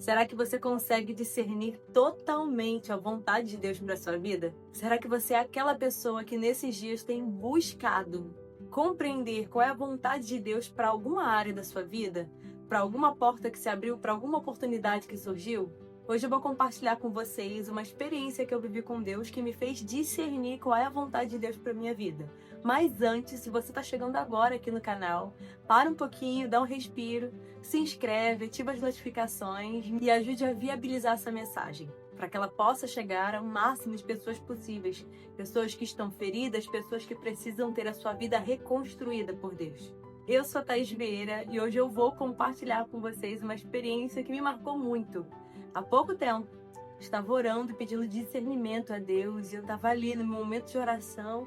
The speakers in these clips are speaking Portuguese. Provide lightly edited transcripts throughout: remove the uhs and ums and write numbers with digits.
Será que você consegue discernir totalmente a vontade de Deus para sua vida? Será que você é aquela pessoa que nesses dias tem buscado compreender qual é a vontade de Deus para alguma área da sua vida? Para alguma porta que se abriu, para alguma oportunidade que surgiu? Hoje eu vou compartilhar com vocês uma experiência que eu vivi com Deus que me fez discernir qual é a vontade de Deus para minha vida. Mas antes, se você está chegando agora aqui no canal, para um pouquinho, dá um respiro, se inscreve, ativa as notificações e ajude a viabilizar essa mensagem, para que ela possa chegar ao máximo de pessoas possíveis. Pessoas que estão feridas, pessoas que precisam ter a sua vida reconstruída por Deus. Eu sou a Thaís Vieira e hoje eu vou compartilhar com vocês uma experiência que me marcou muito. Há pouco tempo, estava orando e pedindo discernimento a Deus, e eu estava ali no meu momento de oração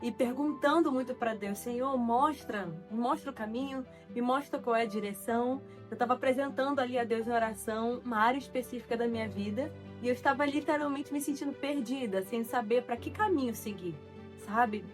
e perguntando muito para Deus: Senhor, me mostra o caminho, me mostra qual é a direção. Eu estava apresentando ali a Deus em oração uma área específica da minha vida e eu estava literalmente me sentindo perdida, sem saber para que caminho seguir, sabe?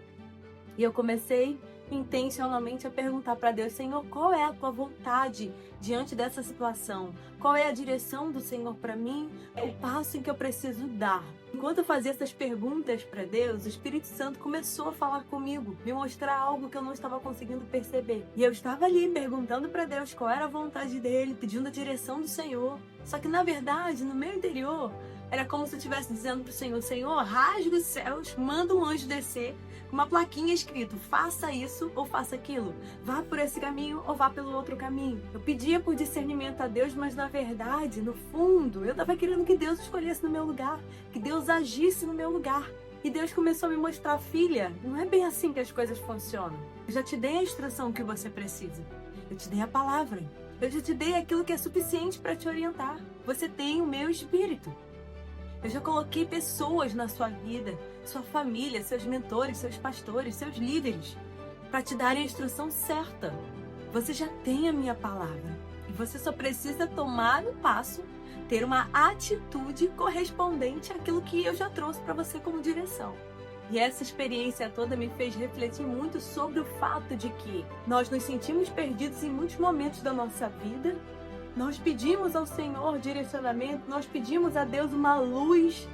E eu comecei intencionalmente a perguntar para Deus: Senhor, qual é a tua vontade diante dessa situação? Qual é a direção do Senhor para mim? O passo em que eu preciso dar? Enquanto eu fazia essas perguntas para Deus, o Espírito Santo começou a falar comigo, me mostrar algo que eu não estava conseguindo perceber. E eu estava ali perguntando para Deus qual era a vontade dele, pedindo a direção do Senhor. Só que na verdade, no meu interior, era como se eu estivesse dizendo para o Senhor: Senhor, rasga os céus, manda um anjo descer, com uma plaquinha escrito: faça isso ou faça aquilo, vá por esse caminho ou vá pelo outro caminho. Eu pedia por discernimento a Deus, mas na verdade, no fundo, eu estava querendo que Deus escolhesse no meu lugar, que Deus agisse no meu lugar. E Deus começou a me mostrar: filha, não é bem assim que as coisas funcionam. Eu já te dei a instrução que você precisa. Eu te dei a palavra. Eu já te dei aquilo que é suficiente para te orientar. Você tem o meu espírito. Eu já coloquei pessoas na sua vida, sua família, seus mentores, seus pastores, seus líderes, para te darem a instrução certa. Você já tem a minha palavra. E você só precisa tomar um passo, ter uma atitude correspondente àquilo que eu já trouxe para você como direção. E essa experiência toda me fez refletir muito sobre o fato de que nós nos sentimos perdidos em muitos momentos da nossa vida. Nós pedimos ao Senhor direcionamento, nós pedimos a Deus uma luz,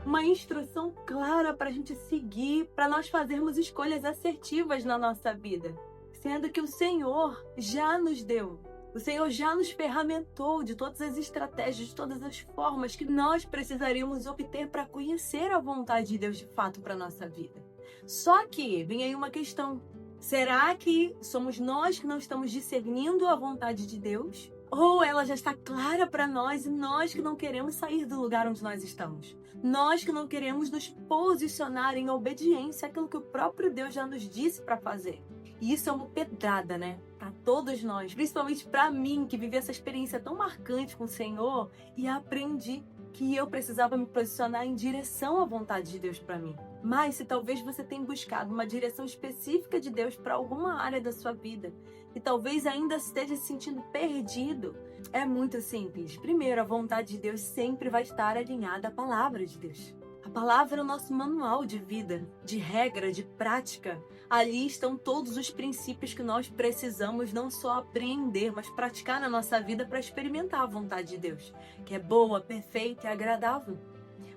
uma instrução clara para a gente seguir, para nós fazermos escolhas assertivas na nossa vida. Sendo que o Senhor já nos deu, o Senhor já nos ferramentou de todas as estratégias, de todas as formas que nós precisaríamos obter para conhecer a vontade de Deus de fato para a nossa vida. Só que vem aí uma questão: será que somos nós que não estamos discernindo a vontade de Deus? Ou ela já está clara para nós e nós que não queremos sair do lugar onde nós estamos? Nós que não queremos nos posicionar em obediência àquilo que o próprio Deus já nos disse para fazer. E isso é uma pedrada, né? Para todos nós, principalmente para mim, que vivi essa experiência tão marcante com o Senhor e aprendi que eu precisava me posicionar em direção à vontade de Deus para mim. Mas se talvez você tenha buscado uma direção específica de Deus para alguma área da sua vida e talvez ainda esteja se sentindo perdido, é muito simples. Primeiro, a vontade de Deus sempre vai estar alinhada à palavra de Deus. A palavra é o nosso manual de vida, de regra, de prática. Ali estão todos os princípios que nós precisamos não só apreender, mas praticar na nossa vida para experimentar a vontade de Deus, que é boa, perfeita e agradável.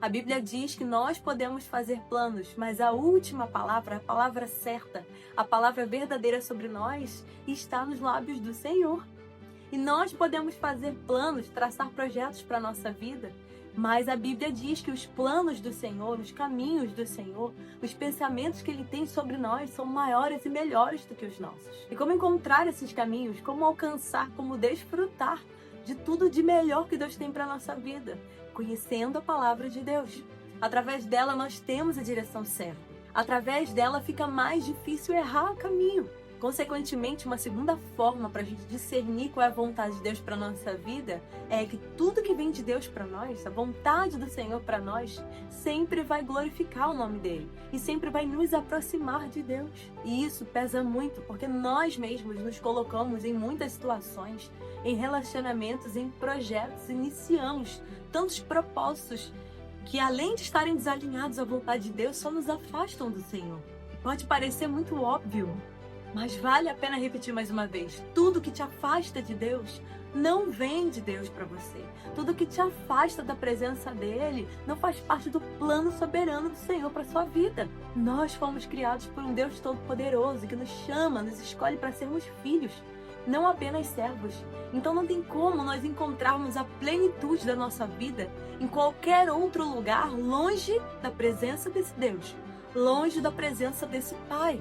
A Bíblia diz que nós podemos fazer planos, mas a última palavra, a palavra certa, a palavra verdadeira sobre nós, está nos lábios do Senhor. E nós podemos fazer planos, traçar projetos para a nossa vida, mas a Bíblia diz que os planos do Senhor, os caminhos do Senhor, os pensamentos que Ele tem sobre nós são maiores e melhores do que os nossos. E como encontrar esses caminhos, como alcançar, como desfrutar de tudo de melhor que Deus tem para a nossa vida? Conhecendo a palavra de Deus. Através dela nós temos a direção certa. Através dela fica mais difícil errar o caminho. Consequentemente, uma segunda forma para a gente discernir qual é a vontade de Deus para a nossa vida é que tudo que vem de Deus para nós, a vontade do Senhor para nós, sempre vai glorificar o nome dEle e sempre vai nos aproximar de Deus. E isso pesa muito, porque nós mesmos nos colocamos em muitas situações, em relacionamentos, em projetos, iniciamos tantos propósitos que, além de estarem desalinhados à vontade de Deus, só nos afastam do Senhor. Pode parecer muito óbvio, mas vale a pena repetir mais uma vez: tudo que te afasta de Deus não vem de Deus para você. Tudo que te afasta da presença dele não faz parte do plano soberano do Senhor para sua vida. Nós fomos criados por um Deus todo-poderoso que nos chama, nos escolhe para sermos filhos, não apenas servos. Então não tem como nós encontrarmos a plenitude da nossa vida em qualquer outro lugar longe da presença desse Deus, longe da presença desse Pai.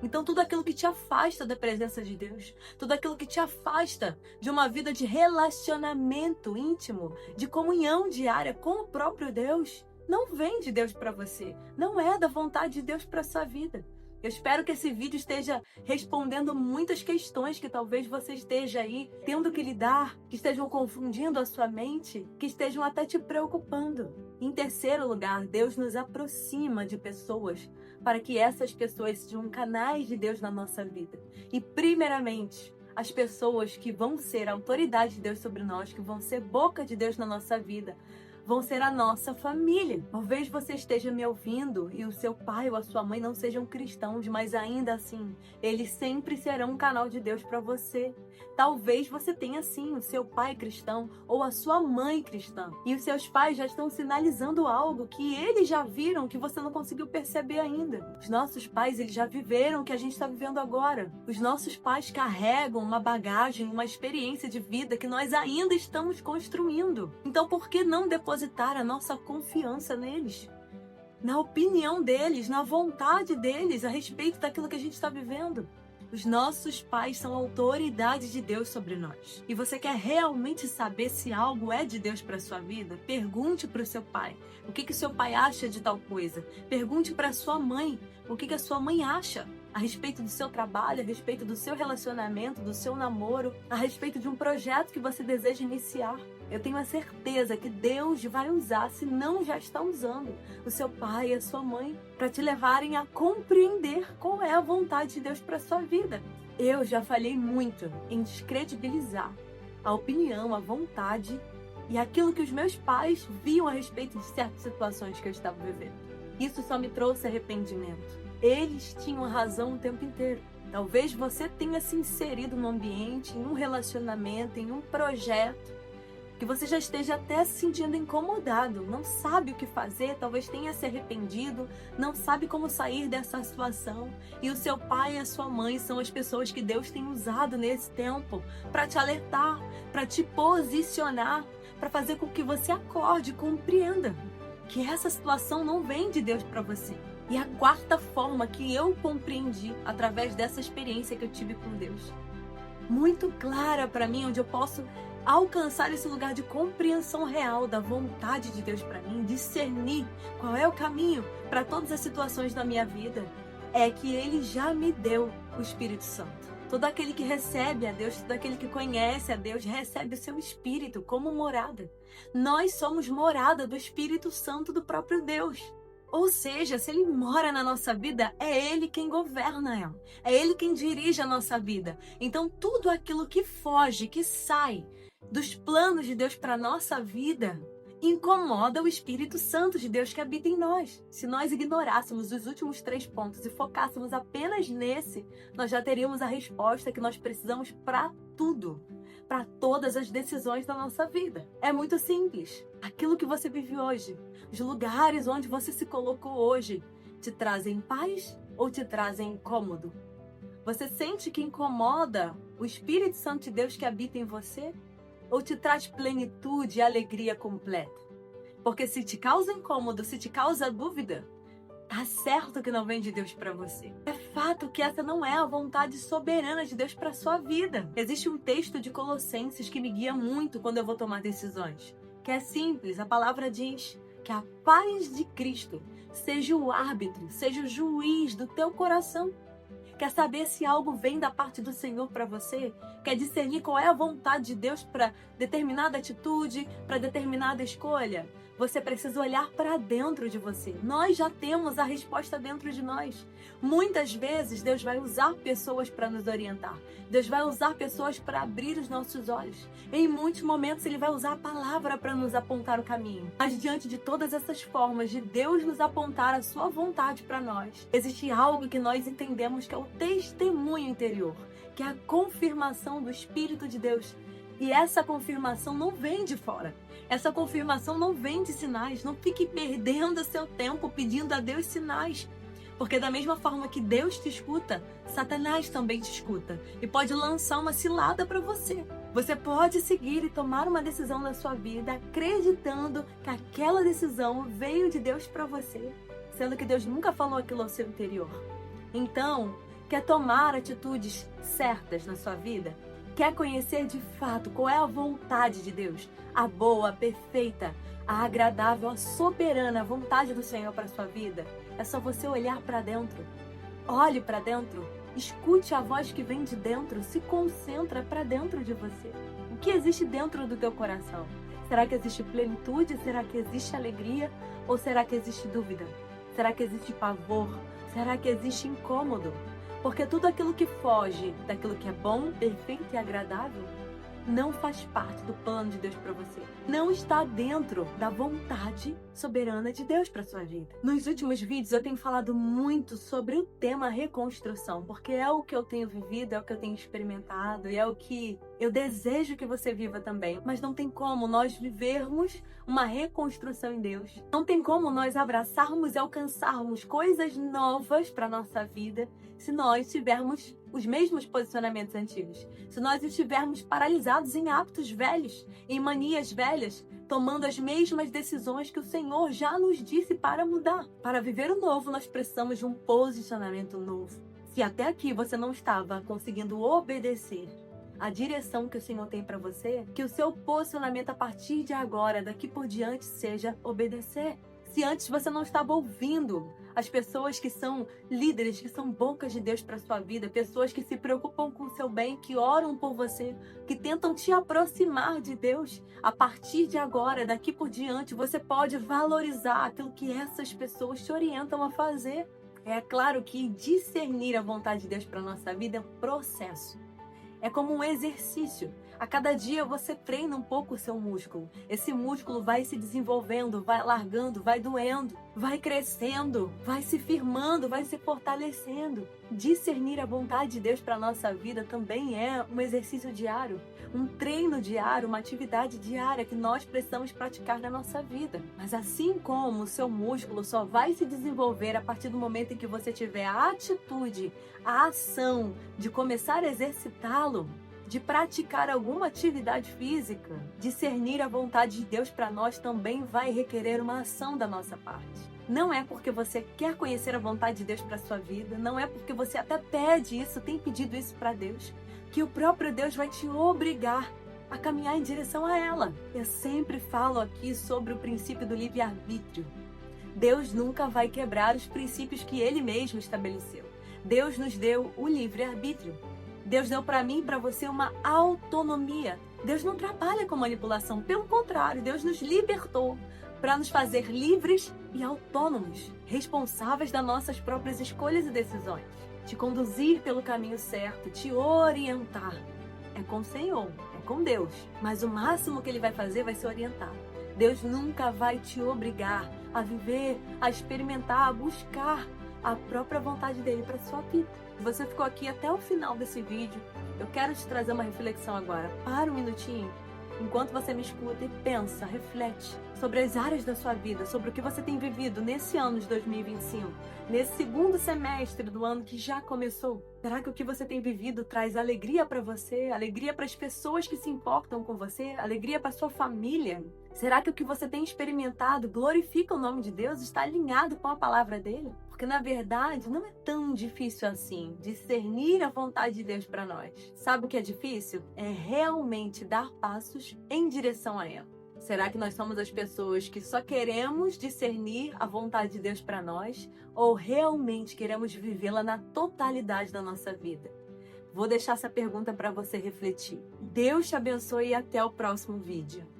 Então tudo aquilo que te afasta da presença de Deus, tudo aquilo que te afasta de uma vida de relacionamento íntimo, de comunhão diária com o próprio Deus, não vem de Deus para você, não é da vontade de Deus para sua vida. Eu espero que esse vídeo esteja respondendo muitas questões que talvez você esteja aí tendo que lidar, que estejam confundindo a sua mente, que estejam até te preocupando. Em terceiro lugar, Deus nos aproxima de pessoas para que essas pessoas sejam canais de Deus na nossa vida. E primeiramente, as pessoas que vão ser a autoridade de Deus sobre nós, que vão ser boca de Deus na nossa vida, vão ser a nossa família. Talvez você esteja me ouvindo e o seu pai ou a sua mãe não sejam cristãos, mas ainda assim, eles sempre serão um canal de Deus para você. Talvez você tenha sim o seu pai cristão ou a sua mãe cristã. E os seus pais já estão sinalizando algo que eles já viram que você não conseguiu perceber ainda. Os nossos pais, eles já viveram o que a gente está vivendo agora. Os nossos pais carregam uma bagagem, uma experiência de vida que nós ainda estamos construindo. Então por que não depositar a nossa confiança neles? Na opinião deles, na vontade deles a respeito daquilo que a gente está vivendo. Os nossos pais são autoridade de Deus sobre nós. E você quer realmente saber se algo é de Deus para sua vida? Pergunte para o seu pai. O que o seu pai acha de tal coisa? Pergunte para a sua mãe. O que a sua mãe acha a respeito do seu trabalho, a respeito do seu relacionamento, do seu namoro, a respeito de um projeto que você deseja iniciar. Eu tenho a certeza que Deus vai usar, se não já está usando, o seu pai e a sua mãe para te levarem a compreender qual é a vontade de Deus para sua vida. Eu já falhei muito em descredibilizar a opinião, a vontade e aquilo que os meus pais viam a respeito de certas situações que eu estava vivendo. Isso só me trouxe arrependimento. Eles tinham razão o tempo inteiro. Talvez você tenha se inserido num ambiente, em um relacionamento, em um projeto, que você já esteja até se sentindo incomodado, não sabe o que fazer, talvez tenha se arrependido, não sabe como sair dessa situação. E o seu pai e a sua mãe são as pessoas que Deus tem usado nesse tempo para te alertar, para te posicionar, para fazer com que você acorde e compreenda que essa situação não vem de Deus para você. E a quarta forma que eu compreendi através dessa experiência que eu tive com Deus, muito clara para mim, onde eu posso alcançar esse lugar de compreensão real da vontade de Deus para mim, discernir qual é o caminho para todas as situações da minha vida, é que Ele já me deu o Espírito Santo. Todo aquele que recebe a Deus, todo aquele que conhece a Deus, recebe o seu Espírito como morada. Nós somos morada do Espírito Santo do próprio Deus. Ou seja, se Ele mora na nossa vida, é Ele quem governa ela. É Ele quem dirige a nossa vida. Então, tudo aquilo que foge, que sai dos planos de Deus para a nossa vida, incomoda o Espírito Santo de Deus que habita em nós. Se nós ignorássemos os últimos 3 pontos e focássemos apenas nesse, nós já teríamos a resposta que nós precisamos para tudo, para todas as decisões da nossa vida. É muito simples. Aquilo que você vive hoje, os lugares onde você se colocou hoje, te trazem paz ou te trazem incômodo? Você sente que incomoda o Espírito Santo de Deus que habita em você? Ou te traz plenitude e alegria completa? Porque se te causa incômodo, se te causa dúvida, tá certo que não vem de Deus para você. É fato que essa não é a vontade soberana de Deus para sua vida. Existe um texto de Colossenses que me guia muito quando eu vou tomar decisões, que é simples. A palavra diz que a paz de Cristo seja o árbitro, seja o juiz do teu coração. Quer saber se algo vem da parte do Senhor para você? Quer discernir qual é a vontade de Deus para determinada atitude, para determinada escolha? Você precisa olhar para dentro de você. Nós já temos a resposta dentro de nós. Muitas vezes Deus vai usar pessoas para nos orientar. Deus vai usar pessoas para abrir os nossos olhos. Em muitos momentos Ele vai usar a palavra para nos apontar o caminho. Mas diante de todas essas formas de Deus nos apontar a sua vontade para nós, existe algo que nós entendemos que é o testemunho interior, que é a confirmação do Espírito de Deus E essa confirmação não vem de fora. Essa confirmação não vem de sinais. Não fique perdendo seu tempo pedindo a Deus sinais. Porque da mesma forma que Deus te escuta, Satanás também te escuta. E pode lançar uma cilada para você. Você pode seguir e tomar uma decisão na sua vida acreditando que aquela decisão veio de Deus para você, sendo que Deus nunca falou aquilo ao seu interior. Então, quer tomar atitudes certas na sua vida? Quer conhecer de fato qual é a vontade de Deus? A boa, a perfeita, a agradável, a soberana vontade do Senhor para sua vida? É só você olhar para dentro. Olhe para dentro. Escute a voz que vem de dentro. Se concentra para dentro de você. O que existe dentro do teu coração? Será que existe plenitude? Será que existe alegria? Ou será que existe dúvida? Será que existe pavor? Será que existe incômodo? Porque tudo aquilo que foge daquilo que é bom, perfeito e agradável não faz parte do plano de Deus para você. Não está dentro da vontade soberana de Deus para sua vida. Nos últimos vídeos eu tenho falado muito sobre o tema reconstrução, porque é o que eu tenho vivido, é o que eu tenho experimentado e é o que eu desejo que você viva também. Mas não tem como nós vivermos uma reconstrução em Deus. Não tem como nós abraçarmos e alcançarmos coisas novas para nossa vida se nós tivermos os mesmos posicionamentos antigos. Se nós estivermos paralisados em hábitos velhos, em manias velhas, tomando as mesmas decisões que o Senhor já nos disse para mudar. Para viver o novo, nós precisamos de um posicionamento novo. Se até aqui você não estava conseguindo obedecer a direção que o Senhor tem para você, que o seu posicionamento a partir de agora, daqui por diante, seja obedecer. Se antes você não estava ouvindo as pessoas que são líderes, que são bocas de Deus para sua vida, pessoas que se preocupam com o seu bem, que oram por você, que tentam te aproximar de Deus, a partir de agora, daqui por diante, você pode valorizar aquilo que essas pessoas te orientam a fazer. É claro que discernir a vontade de Deus para nossa vida é um processo. É como um exercício. A cada dia você treina um pouco o seu músculo. Esse músculo vai se desenvolvendo, vai largando, vai doendo, vai crescendo, vai se firmando, vai se fortalecendo. Discernir a vontade de Deus para a nossa vida também é um exercício diário, um treino diário, uma atividade diária que nós precisamos praticar na nossa vida. Mas assim como o seu músculo só vai se desenvolver a partir do momento em que você tiver a atitude, a ação de começar a exercitá-lo, de praticar alguma atividade física, discernir a vontade de Deus para nós também vai requerer uma ação da nossa parte. Não é porque você quer conhecer a vontade de Deus para sua vida, não é porque você até pede isso, tem pedido isso para Deus, que o próprio Deus vai te obrigar a caminhar em direção a ela. Eu sempre falo aqui sobre o princípio do livre-arbítrio. Deus nunca vai quebrar os princípios que Ele mesmo estabeleceu. Deus nos deu o livre-arbítrio. Deus deu para mim e para você uma autonomia. Deus não trabalha com manipulação, pelo contrário, Deus nos libertou para nos fazer livres e autônomos, responsáveis das nossas próprias escolhas e decisões, te conduzir pelo caminho certo, te orientar. É com o Senhor, é com Deus, mas o máximo que Ele vai fazer vai ser orientar. Deus nunca vai te obrigar a viver, a experimentar, a buscar a própria vontade dele para sua vida. Se você ficou aqui até o final desse vídeo, eu quero te trazer uma reflexão agora. Para um minutinho, enquanto você me escuta e pensa, reflete sobre as áreas da sua vida, sobre o que você tem vivido nesse ano de 2025, nesse segundo semestre do ano que já começou. Será que o que você tem vivido traz alegria para você, alegria para as pessoas que se importam com você, alegria para sua família? Será que o que você tem experimentado glorifica o nome de Deus, está alinhado com a palavra dele? Porque, na verdade, não é tão difícil assim discernir a vontade de Deus para nós. Sabe o que é difícil? É realmente dar passos em direção a ela. Será que nós somos as pessoas que só queremos discernir a vontade de Deus para nós ou realmente queremos vivê-la na totalidade da nossa vida? Vou deixar essa pergunta para você refletir. Deus te abençoe e até o próximo vídeo.